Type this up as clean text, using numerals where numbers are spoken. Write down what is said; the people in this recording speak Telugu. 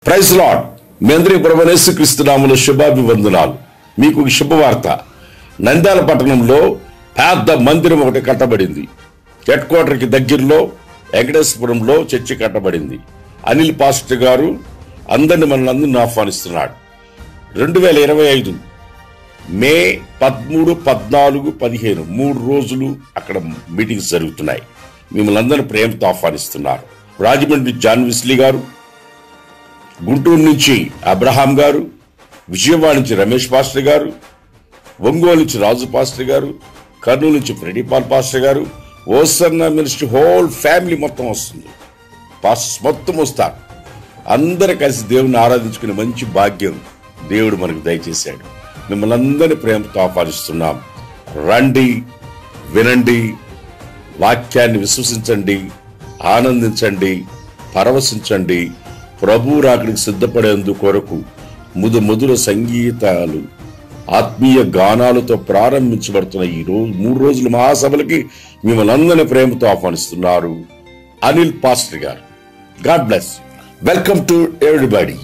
Praise lord. మీ అందరికీ ప్రభువైన యేసుక్రీస్తు నామములో శుభాభివందనాలు. మీకు శుభవార్త. నంద్యాల పట్టణంలో పెద్ద మందిరం ఒకటి కట్టబడింది. హెడ్ క్వార్టర్కి దగ్గరలో వెంకటేశ్వరంలో చర్చి కట్టబడింది. అనిల్ పాస్టర్ గారు అందరిని మనల్ని ఆహ్వానిస్తున్నాడు. 2025 మే 13, 14, 15 3 రోజులు అక్కడ మీటింగ్స్ జరుగుతున్నాయి. మిమ్మల్ని అందరినీ ప్రేమతో ఆహ్వానిస్తున్నారు. రాజమండ్రి జాన్ విస్లీ గారు, గుంటూరు నుంచి అబ్రహాం గారు, విజయవాడ నుంచి రమేష్ పాస్టర్ గారు, ఒంగోలు నుంచి రాజు పాస్టర్ గారు, కర్నూలు నుంచి ఫ్రెడీపాల్ పాస్టర్ గారు, ఓసన్న మినిస్ట్రీ హోల్ ఫ్యామిలీ మొత్తం వస్తుంది. పాస్టర్స్ మొత్తం వస్తారు. అందరూ కలిసి దేవుని ఆరాధించుకునే మంచి భాగ్యం దేవుడు మనకు దయచేశాడు. మిమ్మల్ని అందరినీ ప్రేమతో ఆహ్వానిస్తున్నాం. రండి, వినండి, వాక్యాన్ని విశ్వసించండి, ఆనందించండి, పరవశించండి. ప్రభు రాకడికి సిద్ధపడేందుకు కొరకు ముదుర సంగీతాలు, ఆత్మీయ గానాలతో ప్రారంభించబడుతున్న ఈ 3 రోజుల మహాసభలకి మిమ్మల్ని అందరినీ ప్రేమతో ఆహ్వానిస్తున్నారు అనిల్ పాస్టర్ గారు. God bless. Welcome to everybody.